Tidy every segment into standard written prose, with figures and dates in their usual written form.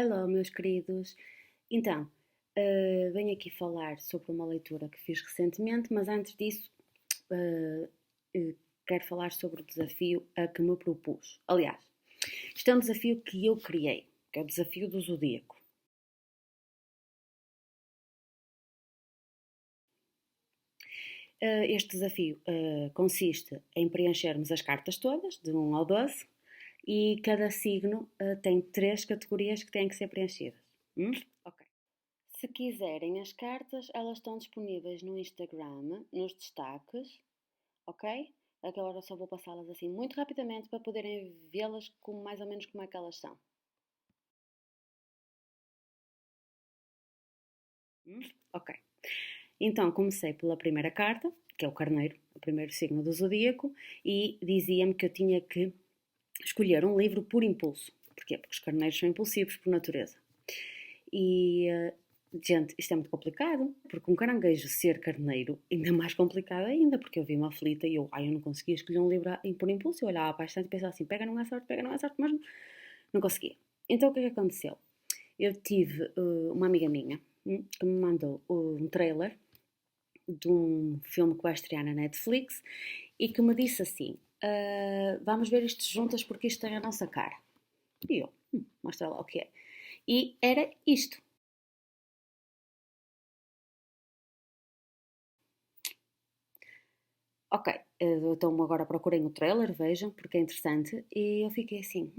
Hello, meus queridos. Então, venho aqui falar sobre uma leitura que fiz recentemente, mas antes disso, uh, quero falar sobre o desafio a que me propus. Aliás, isto é um desafio que eu criei, que é o desafio do Zodíaco. Este desafio consiste em preenchermos as cartas todas, de 1 ao 12, e cada signo tem 3 categorias que têm que ser preenchidas. Ok. Se quiserem as cartas, elas estão disponíveis no Instagram, nos destaques, ok? Agora só vou passá-las assim muito rapidamente para poderem vê-las como, mais ou menos como é que elas são. Ok. Então comecei pela primeira carta, que é o Carneiro, o primeiro signo do Zodíaco, e dizia-me que eu tinha que escolher um livro por impulso. Porquê? Porque os carneiros são impulsivos por natureza. E, gente, isto é muito complicado, porque um caranguejo ser carneiro ainda mais complicado ainda, porque eu vi uma aflita e eu não conseguia escolher um livro por impulso, eu olhava para a estante e pensava assim, pega não é sorte, mas não conseguia. Então o que é que aconteceu? Eu tive uma amiga minha que me mandou um trailer de um filme que vai estrear na Netflix e que me disse assim, vamos ver isto juntas porque isto tem a nossa cara. E eu, mostra lá o que é. E era isto. Ok, então agora procurem o trailer, vejam, porque é interessante. E eu fiquei assim,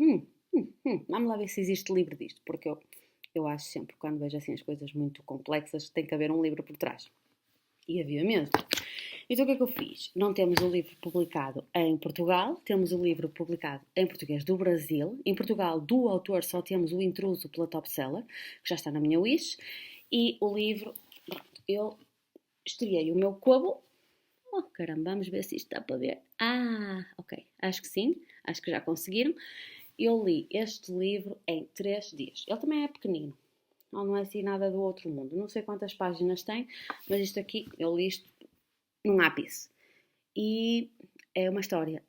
vamos lá ver se existe livro disto, porque eu acho sempre, quando vejo assim as coisas muito complexas, tem que haver um livro por trás. E havia mesmo. Então o que é que eu fiz? Não temos o livro publicado em Portugal, temos o livro publicado em português do Brasil. Em Portugal, do autor, só temos o Intruso pela Top Seller, que já está na minha wish. E o livro, pronto, eu estreiei o meu Kobo. Oh, caramba, vamos ver se isto dá para ver. Ok, acho que sim, acho que já conseguiram. Eu li este livro em 3 dias. Ele também é pequenino, não é assim nada do outro mundo. Não sei quantas páginas tem, mas isto aqui, eu li isto num ápice. E é uma história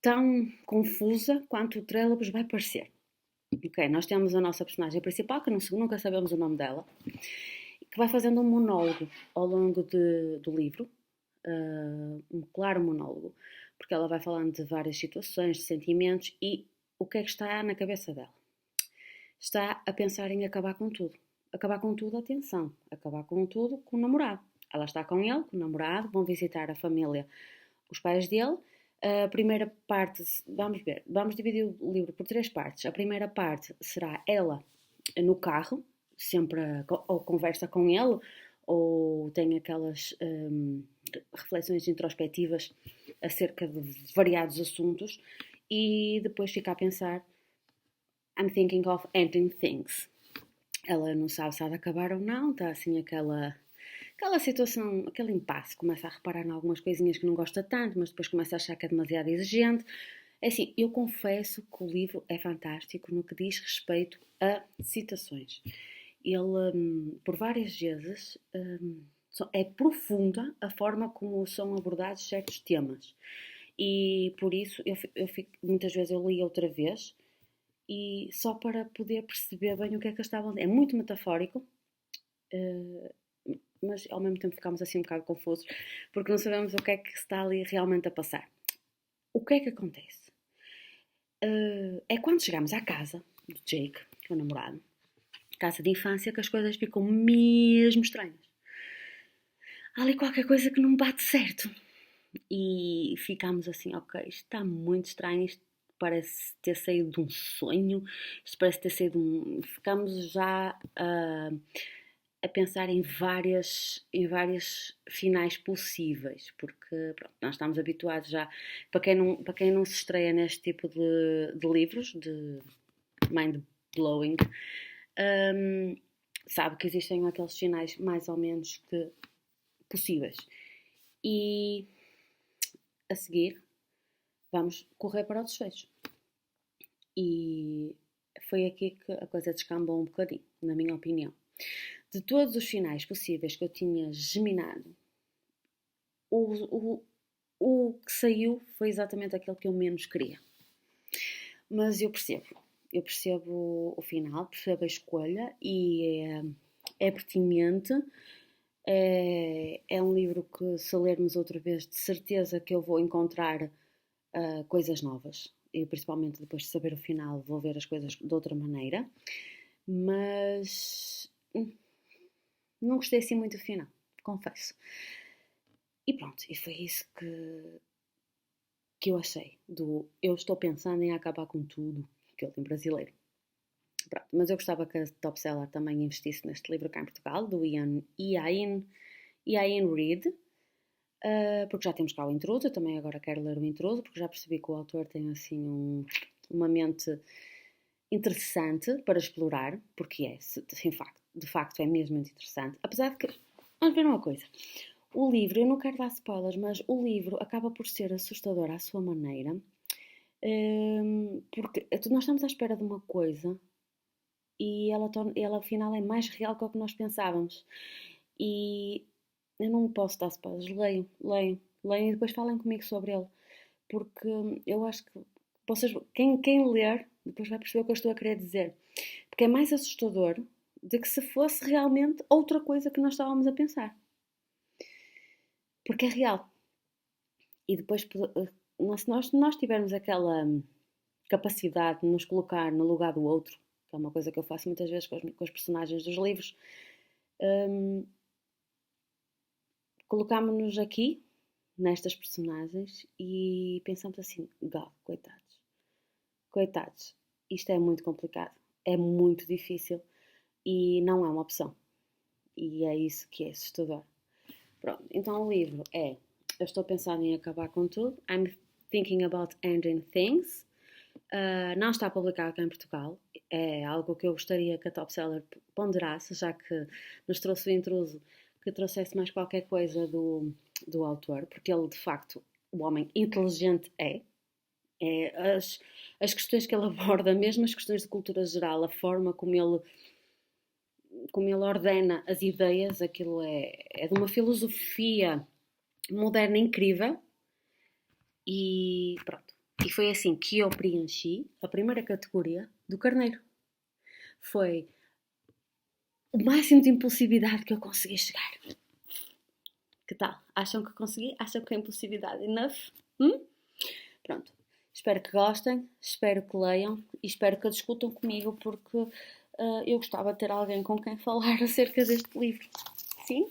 tão confusa quanto o trailer vos vai parecer. Ok, nós temos a nossa personagem principal, que nunca sabemos o nome dela, que vai fazendo um monólogo ao longo do livro, um claro monólogo, porque ela vai falando de várias situações, de sentimentos e o que é que está na cabeça dela. Está a pensar em acabar com tudo. Acabar com tudo, atenção, acabar com tudo com o namorado. Ela está com ele, com o namorado, vão visitar a família, os pais dele. A primeira parte, vamos ver, vamos dividir o livro por 3 partes. A primeira parte será ela no carro, sempre ou conversa com ele, ou tem aquelas reflexões introspectivas acerca de variados assuntos, e depois fica a pensar, I'm thinking of ending things. Ela não sabe se há de acabar ou não, está assim aquela situação, aquele impasse, começa a reparar em algumas coisinhas que não gosta tanto, mas depois começa a achar que é demasiado exigente. É assim, eu confesso que o livro é fantástico no que diz respeito a citações. Ele, por várias vezes, é profunda a forma como são abordados certos temas. E por isso, muitas vezes eu li outra vez, e só para poder perceber bem o que é que eles estavam a dizer. É muito metafórico, mas ao mesmo tempo ficamos assim um bocado confusos, porque não sabemos o que é que está ali realmente a passar. O que é que acontece? É quando chegamos à casa do Jake, que é o namorado, casa de infância, que as coisas ficam mesmo estranhas. Há ali qualquer coisa que não bate certo. E ficámos assim, ok, isto está muito estranho, isto parece ter saído de um sonho, isto parece ter saído de um... Ficámos já a pensar em várias finais possíveis, porque pronto, nós estamos habituados já, para quem não se estreia neste tipo de livros, de mind-blowing, sabe que existem aqueles finais mais ou menos que possíveis. E a seguir vamos correr para o desfecho. E foi aqui que a coisa descambou um bocadinho, na minha opinião. De todos os finais possíveis que eu tinha geminado, o que saiu foi exatamente aquele que eu menos queria. Mas eu percebo. eu percebo o final, percebo a escolha e é pertinente. É um livro que, se lermos outra vez, de certeza que eu vou encontrar coisas novas. E principalmente depois de saber o final, vou ver as coisas de outra maneira. Mas não gostei assim muito do final, confesso. E pronto, e foi isso que eu achei. Eu estou pensando em acabar com tudo, que ele tem brasileiro. Pronto, mas eu gostava que a Top Seller também investisse neste livro cá em Portugal, do Ian Reid, porque já temos cá o Intruso. Eu também agora quero ler o Intruso, porque já percebi que o autor tem assim uma mente interessante para explorar, porque de facto é mesmo muito interessante. Apesar de que, vamos ver uma coisa, o livro, eu não quero dar spoilers, mas o livro acaba por ser assustador à sua maneira, porque nós estamos à espera de uma coisa e ela afinal é mais real que o que nós pensávamos. E eu não posso dar spoilers, leiam e depois falem comigo sobre ele, porque eu acho que quem ler, depois vai perceber o que eu estou a querer dizer, porque é mais assustador do que se fosse realmente outra coisa que nós estávamos a pensar, porque é real. E depois, se nós tivermos aquela capacidade de nos colocar no lugar do outro, que é uma coisa que eu faço muitas vezes com os personagens dos livros, colocámos-nos aqui, nestas personagens, e pensamos assim, coitados, isto é muito complicado, é muito difícil e não é uma opção. E é isso que é assustador. Pronto, então o livro é Eu estou pensando em acabar com tudo. I'm thinking about ending things. Não está publicado cá em Portugal. É algo que eu gostaria que a Top Seller ponderasse, já que nos trouxe o Intruso, que trouxesse mais qualquer coisa do autor, porque ele, de facto, o homem inteligente as questões que ele aborda, mesmo as questões de cultura geral, a forma como ele ordena as ideias, aquilo é de uma filosofia moderna incrível. E pronto. E foi assim que eu preenchi a primeira categoria do carneiro. Foi o máximo de impulsividade que eu consegui chegar. Que tal? Acham que consegui? Acham que é impulsividade enough? Pronto. Espero que gostem, espero que leiam e espero que a discutam comigo, porque eu gostava de ter alguém com quem falar acerca deste livro. Sim?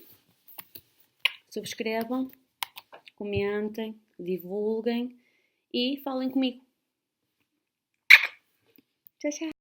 Subscrevam, comentem, divulguem e falem comigo. Tchau, tchau.